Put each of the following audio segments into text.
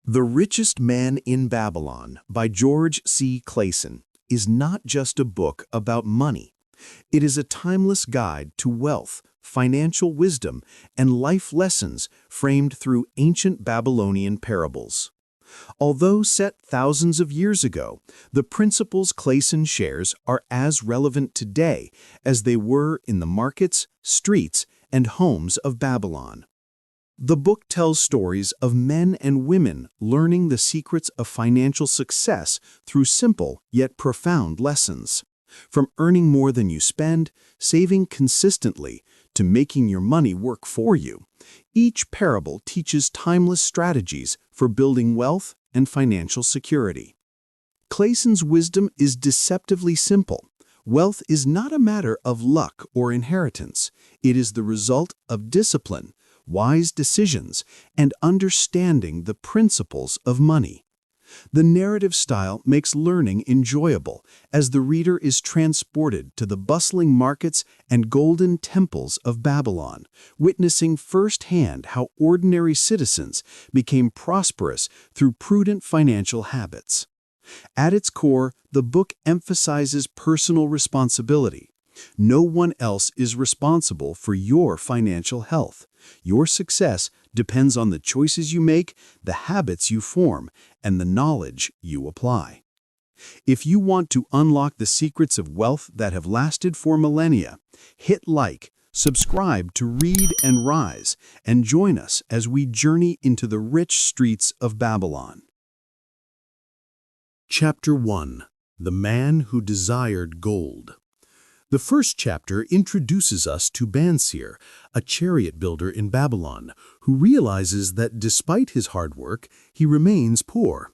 The Richest Man in Babylon by George C. Clason is not just a book about money. It is a timeless guide to wealth, financial wisdom, and life lessons framed through ancient Babylonian parables. Although set thousands of years ago, the principles Clason shares are as relevant today as they were in the markets, streets, and homes of Babylon. The book tells stories of men and women learning the secrets of financial success through simple yet profound lessons. From earning more than you spend, saving consistently, to making your money work for you, each parable teaches timeless strategies for building wealth and financial security. Clason's wisdom is deceptively simple. Wealth is not a matter of luck or inheritance. It is the result of discipline, wise decisions, and understanding the principles of money. The narrative style makes learning enjoyable as the reader is transported to the bustling markets and golden temples of Babylon, witnessing firsthand how ordinary citizens became prosperous through prudent financial habits. At its core, the book emphasizes personal responsibility. No one else is responsible for your financial health. Your success depends on the choices you make, the habits you form, and the knowledge you apply. If you want to unlock the secrets of wealth that have lasted for millennia, hit like, subscribe to Read and Rise, and join us as we journey into the rich streets of Babylon. Chapter 1: The Man Who Desired Gold. The first chapter introduces us to Bansir, a chariot builder in Babylon, who realizes that despite his hard work, he remains poor.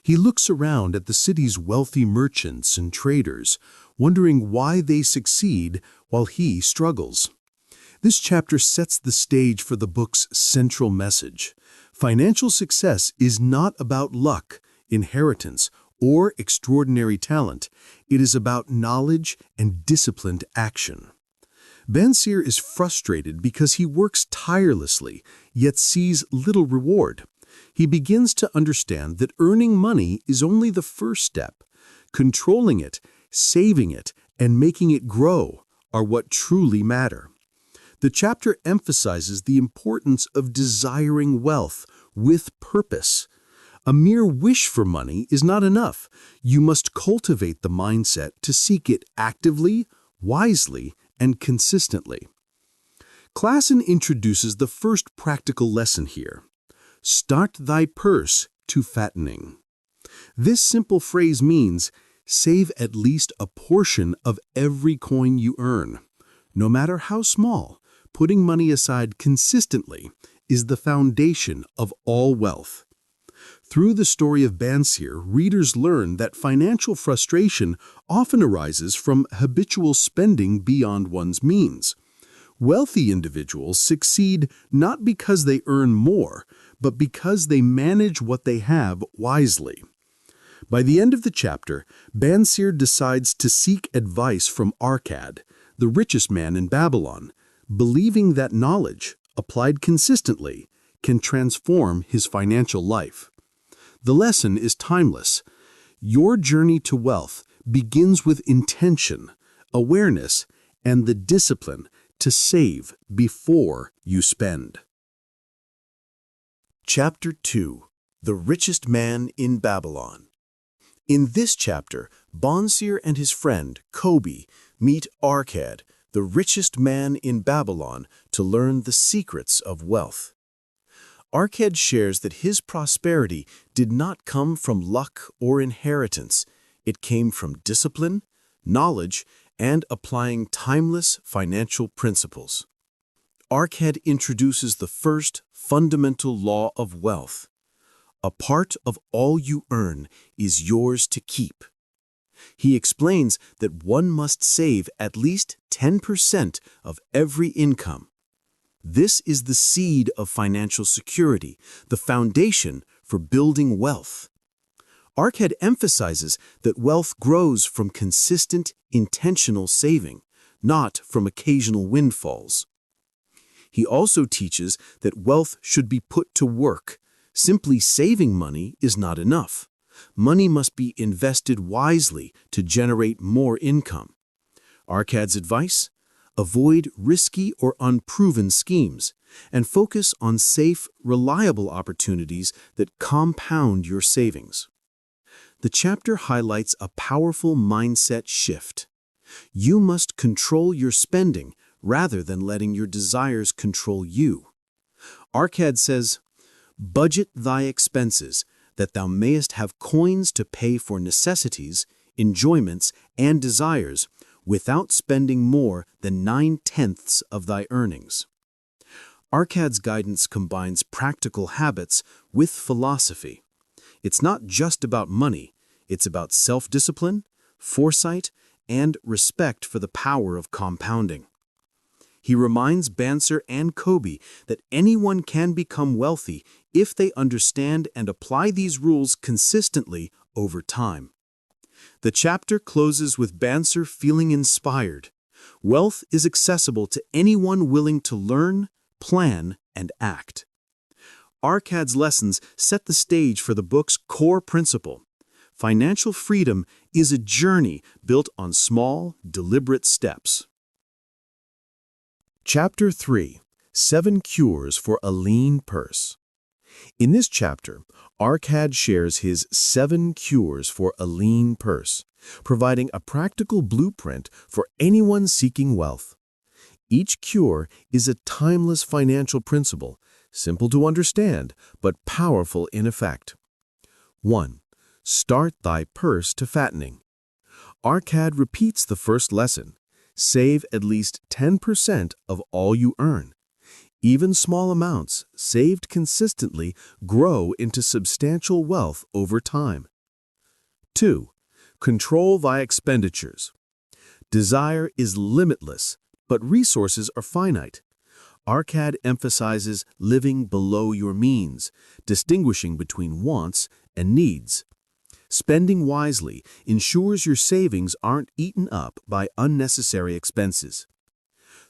He looks around at the city's wealthy merchants and traders, wondering why they succeed while he struggles. This chapter sets the stage for the book's central message. Financial success is not about luck, inheritance, or extraordinary talent. It is about knowledge and disciplined action. Bansir is frustrated because he works tirelessly, yet sees little reward. He begins to understand that earning money is only the first step. Controlling it, saving it, and making it grow are what truly matter. The chapter emphasizes the importance of desiring wealth with purpose. A mere wish for money is not enough. You must cultivate the mindset to seek it actively, wisely, and consistently. Clason introduces the first practical lesson here. Start thy purse to fattening. This simple phrase means save at least a portion of every coin you earn. No matter how small, putting money aside consistently is the foundation of all wealth. Through the story of Bansir, readers learn that financial frustration often arises from habitual spending beyond one's means. Wealthy individuals succeed not because they earn more, but because they manage what they have wisely. By the end of the chapter, Bansir decides to seek advice from Arkad, the richest man in Babylon, believing that knowledge, applied consistently, can transform his financial life. The lesson is timeless. Your journey to wealth begins with intention, awareness, and the discipline to save before you spend. Chapter 2: The Richest Man in Babylon. In this chapter, Bansir and his friend, Kobi, meet Arkad, the richest man in Babylon, to learn the secrets of wealth. Arkad shares that his prosperity did not come from luck or inheritance. It came from discipline, knowledge, and applying timeless financial principles. Arkad introduces the first fundamental law of wealth. A part of all you earn is yours to keep. He explains that one must save at least 10% of every income. This is the seed of financial security, the foundation for building wealth. Arkad emphasizes that wealth grows from consistent, intentional saving, not from occasional windfalls. He also teaches that wealth should be put to work, Simply saving money is not enough. Money must be invested wisely to generate more income. Arcad's advice? Avoid risky or unproven schemes and focus on safe, reliable opportunities that compound your savings. The chapter highlights a powerful mindset shift. You must control your spending rather than letting your desires control you. Arcad says, "Budget thy expenses, that thou mayest have coins to pay for necessities, enjoyments, and desires, without spending more than 9/10 of thy earnings." Arcad's guidance combines practical habits with philosophy. It's not just about money, it's about self-discipline, foresight, and respect for the power of compounding. He reminds Banser and Kobe that anyone can become wealthy if they understand and apply these rules consistently over time. The chapter closes with Banser feeling inspired. Wealth is accessible to anyone willing to learn, plan, and act. Arcad's lessons set the stage for the book's core principle. Financial freedom is a journey built on small, deliberate steps. Chapter 3: 7 Cures for a Lean Purse. In this chapter, Arcad shares his 7 cures for a lean purse, providing a practical blueprint for anyone seeking wealth. Each cure is a timeless financial principle, simple to understand, but powerful in effect. 1. Start thy purse to fattening. Arcad repeats the first lesson. Save at least 10% of all you earn. Even small amounts, saved consistently, grow into substantial wealth over time. 2. Control thy expenditures. Desire is limitless, but resources are finite. Arcad emphasizes living below your means, distinguishing between wants and needs. Spending wisely ensures your savings aren't eaten up by unnecessary expenses.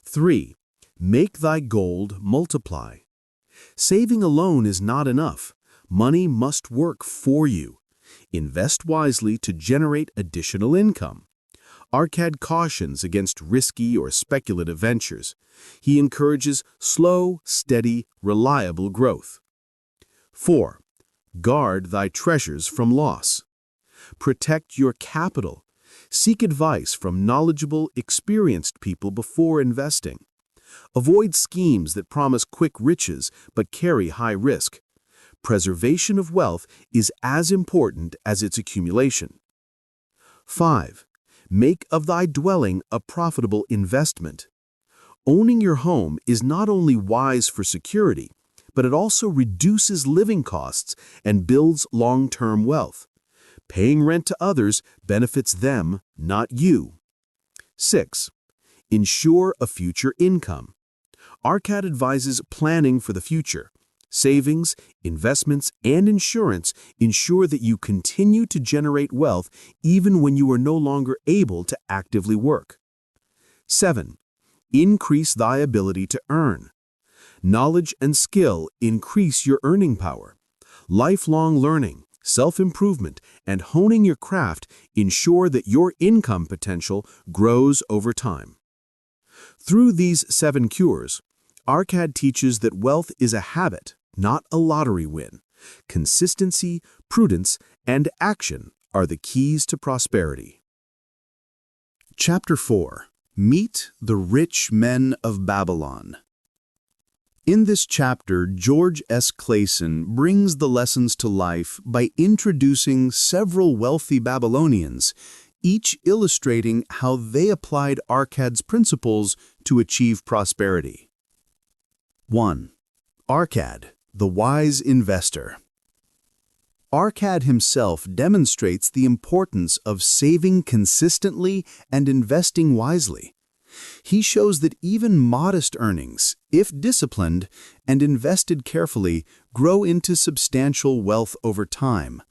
3. Make thy gold multiply. Saving alone is not enough. Money must work for you. Invest wisely to generate additional income. Arcad cautions against risky or speculative ventures. He encourages slow, steady, reliable growth. 4. Guard thy treasures from loss. Protect your capital. Seek advice from knowledgeable, experienced people before investing. Avoid schemes that promise quick riches but carry high risk. Preservation of wealth is as important as its accumulation. 5. Make of thy dwelling a profitable investment. Owning your home is not only wise for security, but it also reduces living costs and builds long-term wealth. Paying rent to others benefits them, not you. 6. Ensure a future income. Arcad advises planning for the future. Savings, investments, and insurance ensure that you continue to generate wealth even when you are no longer able to actively work. 7. Increase thy ability to earn. Knowledge and skill increase your earning power. Lifelong learning, self-improvement, and honing your craft ensure that your income potential grows over time. Through these 7 cures, Arcad teaches that wealth is a habit, not a lottery win. Consistency, prudence, and action are the keys to prosperity. Chapter 4: Meet the Rich Men of Babylon. In this chapter, George S. Clason brings the lessons to life by introducing several wealthy Babylonians, each illustrating how they applied Arcad's principles to achieve prosperity. 1. Arcad, the wise investor. Arcad himself demonstrates the importance of saving consistently and investing wisely. He shows that even modest earnings, if disciplined and invested carefully, grow into substantial wealth over time.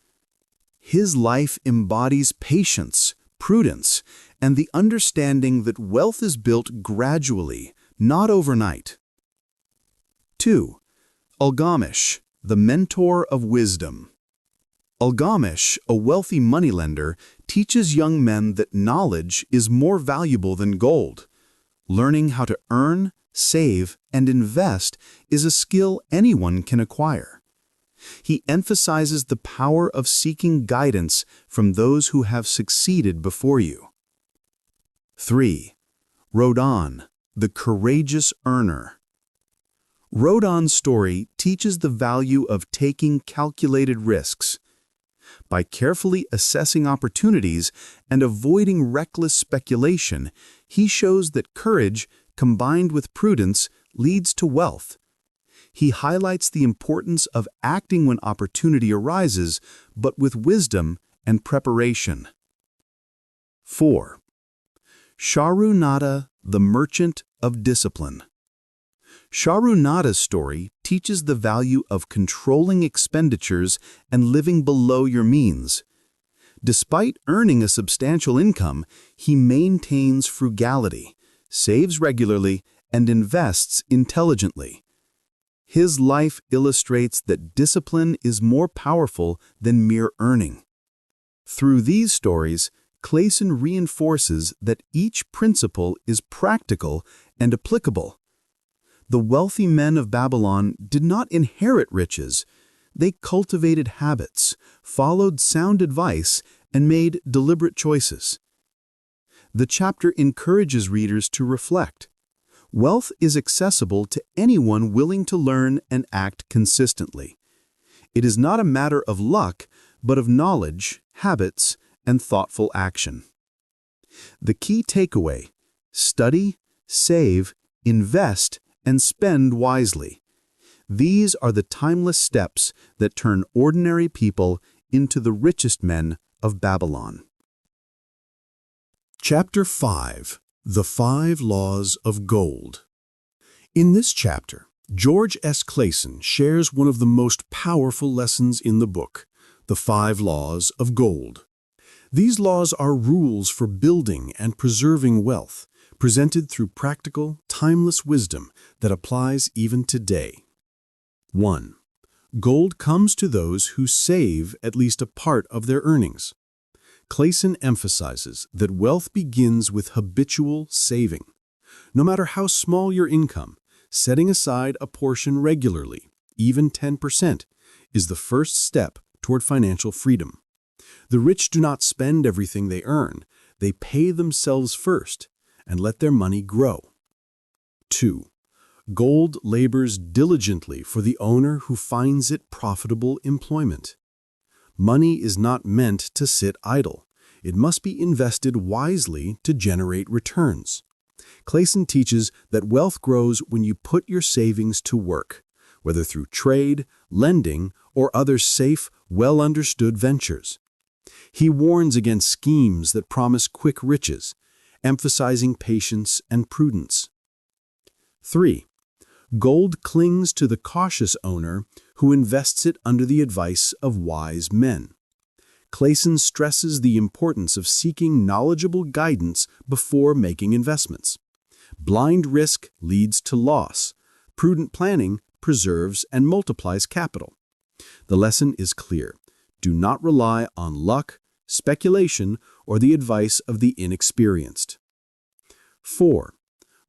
His life embodies patience, prudence, and the understanding that wealth is built gradually, not overnight. 2. Algamish, the mentor of wisdom. Ilgamish, a wealthy moneylender, teaches young men that knowledge is more valuable than gold. Learning how to earn, save, and invest is a skill anyone can acquire. He emphasizes the power of seeking guidance from those who have succeeded before you. 3. Rodin, the courageous earner. Rodin's story teaches the value of taking calculated risks. By carefully assessing opportunities and avoiding reckless speculation, he shows that courage, combined with prudence, leads to wealth. He highlights the importance of acting when opportunity arises, but with wisdom and preparation. 4. Charunada, the merchant of discipline. Charunada's story teaches the value of controlling expenditures and living below your means. Despite earning a substantial income, he maintains frugality, saves regularly, and invests intelligently. His life illustrates that discipline is more powerful than mere earning. Through these stories, Clason reinforces that each principle is practical and applicable. The wealthy men of Babylon did not inherit riches. They cultivated habits, followed sound advice, and made deliberate choices. The chapter encourages readers to reflect. Wealth is accessible to anyone willing to learn and act consistently. It is not a matter of luck, but of knowledge, habits, and thoughtful action. The key takeaway: study, save, invest, and spend wisely. These are the timeless steps that turn ordinary people into the richest men of Babylon. Chapter 5. The 5 Laws of Gold. In this chapter, George S. Clason shares one of the most powerful lessons in the book, the 5 Laws of Gold. These laws are rules for building and preserving wealth, presented through practical, timeless wisdom that applies even today. 1. Gold comes to those who save at least a part of their earnings. Clason emphasizes that wealth begins with habitual saving. No matter how small your income, setting aside a portion regularly, even 10%, is the first step toward financial freedom. The rich do not spend everything they earn. They pay themselves first and let their money grow. 2. Gold labors diligently for the owner who finds it profitable employment. Money is not meant to sit idle. It must be invested wisely to generate returns. Clason teaches that wealth grows when you put your savings to work, whether through trade, lending, or other safe, well-understood ventures. He warns against schemes that promise quick riches, emphasizing patience and prudence. 3. Gold clings to the cautious owner who invests it under the advice of wise men. Clason stresses the importance of seeking knowledgeable guidance before making investments. Blind risk leads to loss. Prudent planning preserves and multiplies capital. The lesson is clear. Do not rely on luck, speculation, or the advice of the inexperienced. 4.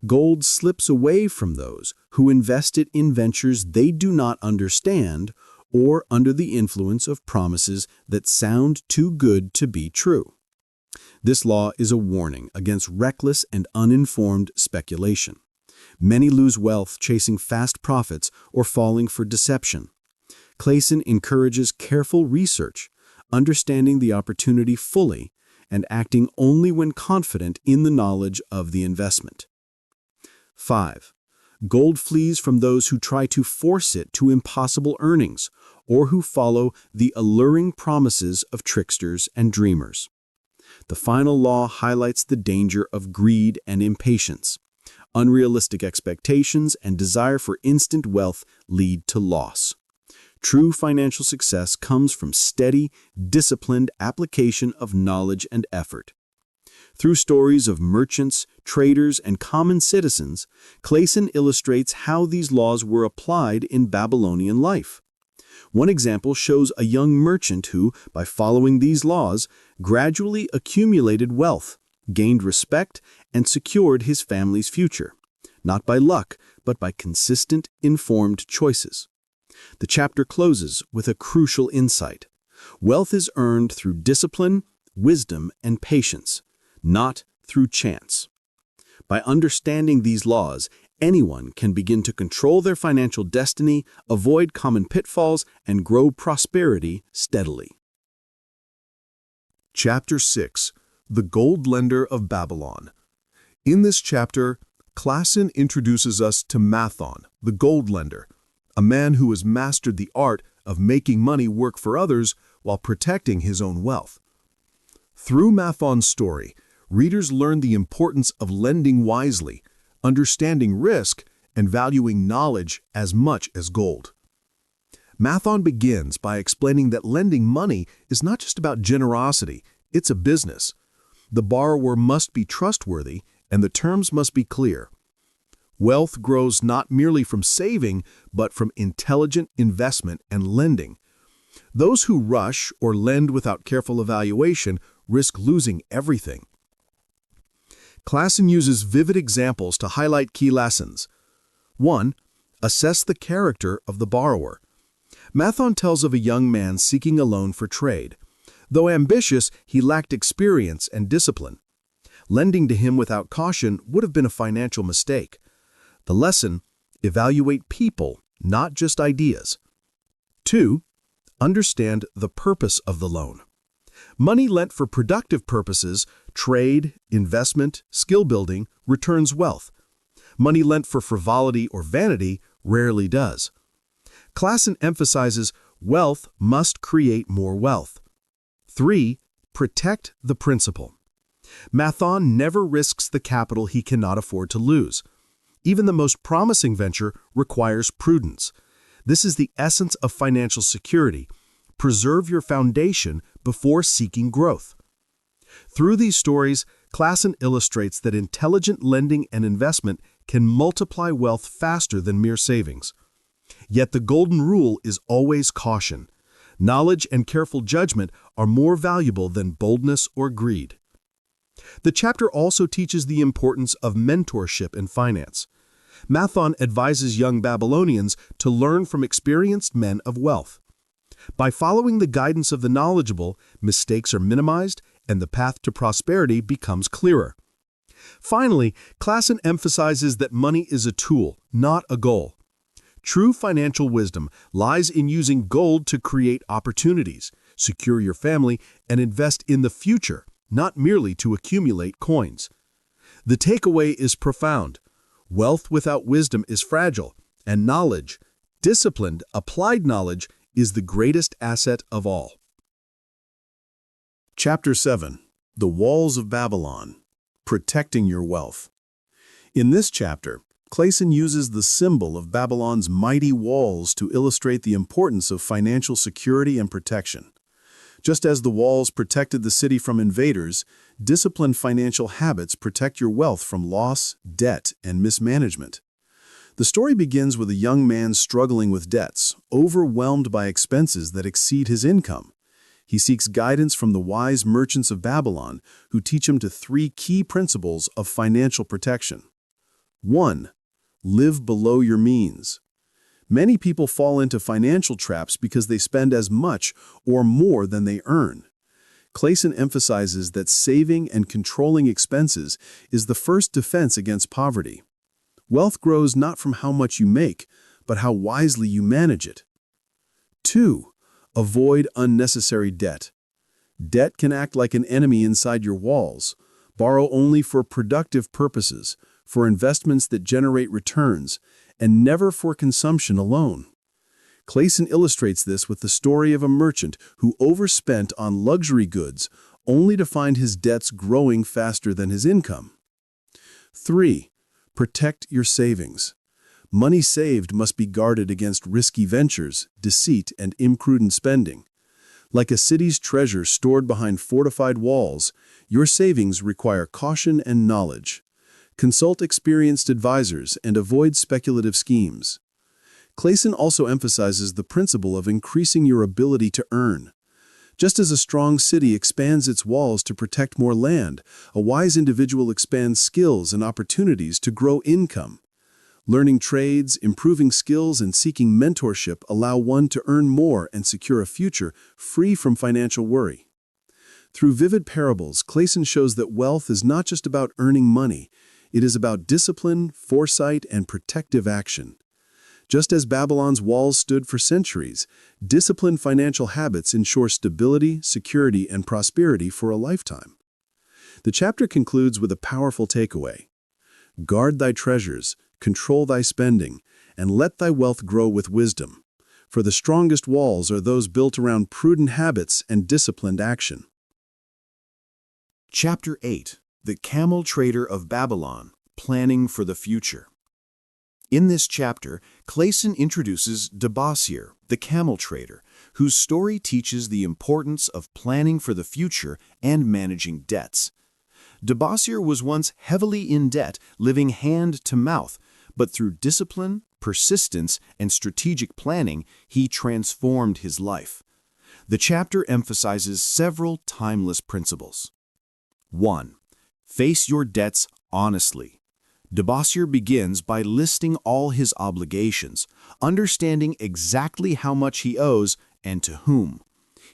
Gold slips away from those who invest it in ventures they do not understand or under the influence of promises that sound too good to be true. This law is a warning against reckless and uninformed speculation. Many lose wealth chasing fast profits or falling for deception. Clason encourages careful research, understanding the opportunity fully, and acting only when confident in the knowledge of the investment. 5. Gold flees from those who try to force it to impossible earnings or who follow the alluring promises of tricksters and dreamers. The final law highlights the danger of greed and impatience. Unrealistic expectations and desire for instant wealth lead to loss. True financial success comes from steady, disciplined application of knowledge and effort. Through stories of merchants, traders, and common citizens, Clason illustrates how these laws were applied in Babylonian life. One example shows a young merchant who, by following these laws, gradually accumulated wealth, gained respect, and secured his family's future, not by luck, but by consistent, informed choices. The chapter closes with a crucial insight. Wealth is earned through discipline, wisdom, and patience, not through chance. By understanding these laws, anyone can begin to control their financial destiny, avoid common pitfalls, and grow prosperity steadily. Chapter 6. The Gold Lender of Babylon. In this chapter, Clason introduces us to Mathon, the gold lender, a man who has mastered the art of making money work for others while protecting his own wealth. Through Mathon's story, readers learn the importance of lending wisely, understanding risk, and valuing knowledge as much as gold. Mathon begins by explaining that lending money is not just about generosity, it's a business. The borrower must be trustworthy, and the terms must be clear. Wealth grows not merely from saving, but from intelligent investment and lending. Those who rush or lend without careful evaluation risk losing everything. Clason uses vivid examples to highlight key lessons. 1. Assess the character of the borrower. Mathon tells of a young man seeking a loan for trade. Though ambitious, he lacked experience and discipline. Lending to him without caution would have been a financial mistake. The lesson: evaluate people, not just ideas. 2. Understand the purpose of the loan. Money lent for productive purposes, trade, investment, skill building, returns wealth. Money lent for frivolity or vanity rarely does. Clason emphasizes wealth must create more wealth. 3. Protect the principal. Mathon never risks the capital he cannot afford to lose. Even the most promising venture requires prudence. This is the essence of financial security. Preserve your foundation before seeking growth. Through these stories, Clason illustrates that intelligent lending and investment can multiply wealth faster than mere savings. Yet the golden rule is always caution. Knowledge and careful judgment are more valuable than boldness or greed. The chapter also teaches the importance of mentorship in finance. Mathon advises young Babylonians to learn from experienced men of wealth. By following the guidance of the knowledgeable, mistakes are minimized and the path to prosperity becomes clearer. Finally, Clason emphasizes that money is a tool, not a goal. True financial wisdom lies in using gold to create opportunities, secure your family, and invest in the future, not merely to accumulate coins. The takeaway is profound. Wealth without wisdom is fragile, and knowledge, disciplined, applied knowledge, is the greatest asset of all. Chapter 7. The Walls of Babylon. Protecting Your Wealth. In this chapter, Clason uses the symbol of Babylon's mighty walls to illustrate the importance of financial security and protection. Just as the walls protected the city from invaders, disciplined financial habits protect your wealth from loss, debt, and mismanagement. The story begins with a young man struggling with debts, overwhelmed by expenses that exceed his income. He seeks guidance from the wise merchants of Babylon, who teach him 3 key principles of financial protection. 1. Live below your means. Many people fall into financial traps because they spend as much or more than they earn. Clason emphasizes that saving and controlling expenses is the first defense against poverty. Wealth grows not from how much you make, but how wisely you manage it. 2. Avoid unnecessary debt. Debt can act like an enemy inside your walls. Borrow only for productive purposes, for investments that generate returns, and never for consumption alone. Clason illustrates this with the story of a merchant who overspent on luxury goods only to find his debts growing faster than his income. 3. Protect your savings. Money saved must be guarded against risky ventures, deceit, and imprudent spending. Like a city's treasure stored behind fortified walls, your savings require caution and knowledge. Consult experienced advisors and avoid speculative schemes. Clason also emphasizes the principle of increasing your ability to earn. Just as a strong city expands its walls to protect more land, a wise individual expands skills and opportunities to grow income. Learning trades, improving skills, and seeking mentorship allow one to earn more and secure a future free from financial worry. Through vivid parables, Clason shows that wealth is not just about earning money. It is about discipline, foresight, and protective action. Just as Babylon's walls stood for centuries, disciplined financial habits ensure stability, security, and prosperity for a lifetime. The chapter concludes with a powerful takeaway. Guard thy treasures, control thy spending, and let thy wealth grow with wisdom. For the strongest walls are those built around prudent habits and disciplined action. Chapter 8. The Camel Trader of Babylon, Planning for the Future. In this chapter, Clason introduces Debasir, the camel trader, whose story teaches the importance of planning for the future and managing debts. Debasir was once heavily in debt, living hand to mouth, but through discipline, persistence, and strategic planning, he transformed his life. The chapter emphasizes several timeless principles. 1. Face your debts honestly. Debasir begins by listing all his obligations, understanding exactly how much he owes and to whom.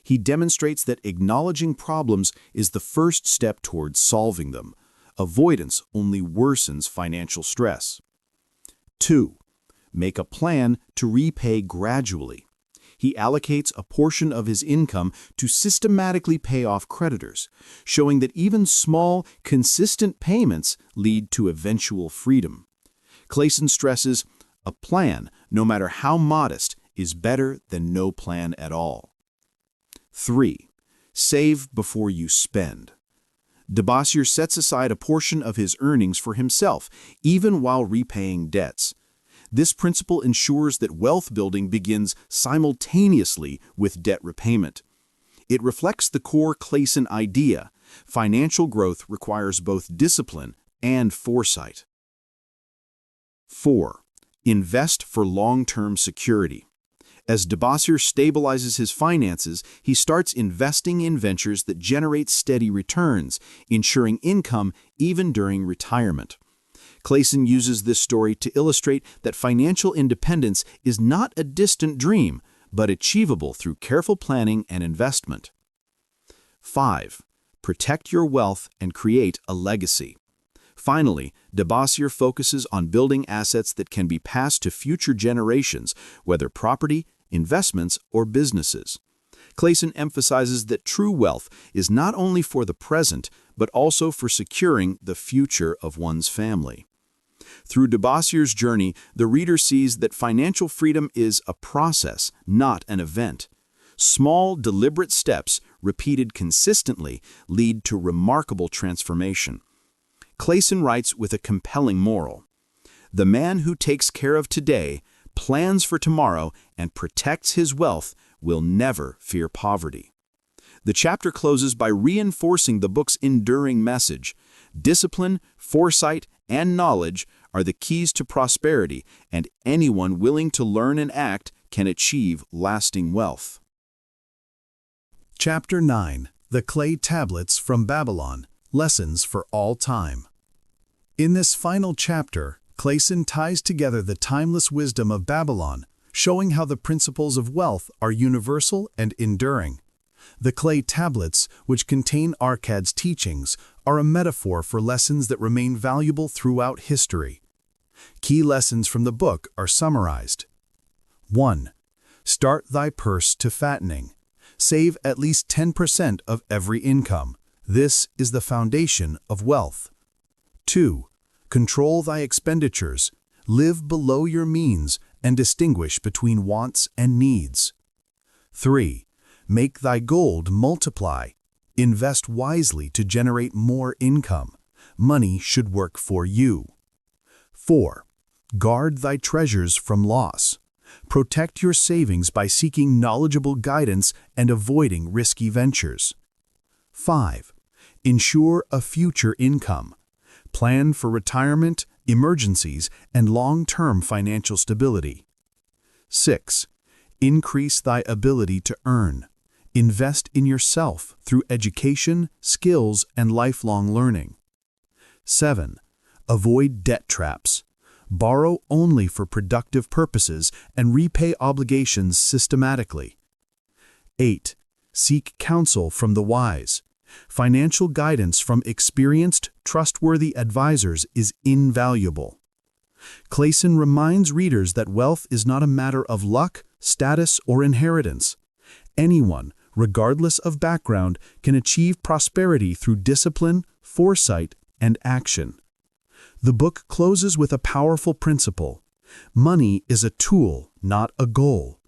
He demonstrates that acknowledging problems is the first step towards solving them. Avoidance only worsens financial stress. 2. Make a plan to repay gradually. He allocates a portion of his income to systematically pay off creditors, showing that even small, consistent payments lead to eventual freedom. Clason stresses, a plan, no matter how modest, is better than no plan at all. 3. Save before you spend. Debasir sets aside a portion of his earnings for himself, even while repaying debts. This principle ensures that wealth building begins simultaneously with debt repayment. It reflects the core Clason idea: financial growth requires both discipline and foresight. 4. Invest for long-term security. As Debasir stabilizes his finances, he starts investing in ventures that generate steady returns, ensuring income even during retirement. Clason uses this story to illustrate that financial independence is not a distant dream, but achievable through careful planning and investment. 5. Protect your wealth and create a legacy. Finally, Debasir focuses on building assets that can be passed to future generations, whether property, investments, or businesses. Clason emphasizes that true wealth is not only for the present, but also for securing the future of one's family. Through Debasir's journey, the reader sees that financial freedom is a process, not an event. Small, deliberate steps, repeated consistently, lead to remarkable transformation. Clason writes with a compelling moral. The man who takes care of today, plans for tomorrow, and protects his wealth will never fear poverty. The chapter closes by reinforcing the book's enduring message. Discipline, foresight, and knowledge are the keys to prosperity, and anyone willing to learn and act can achieve lasting wealth. Chapter 9. The Clay Tablets from Babylon, Lessons for All Time. In this final chapter, Clason ties together the timeless wisdom of Babylon, showing how the principles of wealth are universal and enduring. The clay tablets, which contain Arkad's teachings, are a metaphor for lessons that remain valuable throughout history. Key lessons from the book are summarized. 1. Start thy purse to fattening. Save at least 10% of every income. This is the foundation of wealth. 2. Control thy expenditures. Live below your means and distinguish between wants and needs. 3. Make thy gold multiply. Invest wisely to generate more income. Money should work for you. 4. Guard thy treasures from loss. Protect your savings by seeking knowledgeable guidance and avoiding risky ventures. 5. Ensure a future income. Plan for retirement, emergencies, and long-term financial stability. 6. Increase thy ability to earn. Invest in yourself through education, skills, and lifelong learning. 7. Avoid debt traps. Borrow only for productive purposes and repay obligations systematically. 8. Seek counsel from the wise. Financial guidance from experienced, trustworthy advisors is invaluable. Clason reminds readers that wealth is not a matter of luck, status, or inheritance. Anyone, regardless of background, can achieve prosperity through discipline, foresight, and action. The book closes with a powerful principle. Money is a tool, not a goal.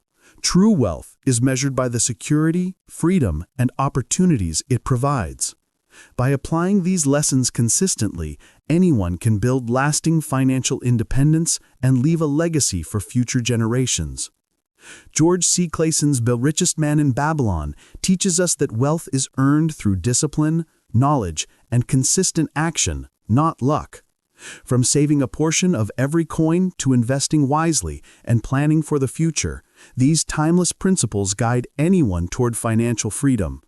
True wealth is measured by the security, freedom, and opportunities it provides. By applying these lessons consistently, anyone can build lasting financial independence and leave a legacy for future generations. George C. Clason's The Richest Man in Babylon teaches us that wealth is earned through discipline, knowledge, and consistent action, not luck. From saving a portion of every coin to investing wisely and planning for the future, these timeless principles guide anyone toward financial freedom.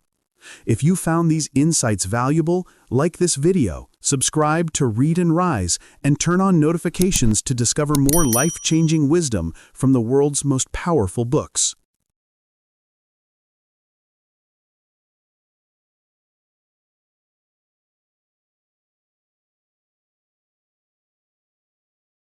If you found these insights valuable, like this video, subscribe to Read and Rise, and turn on notifications to discover more life-changing wisdom from the world's most powerful books.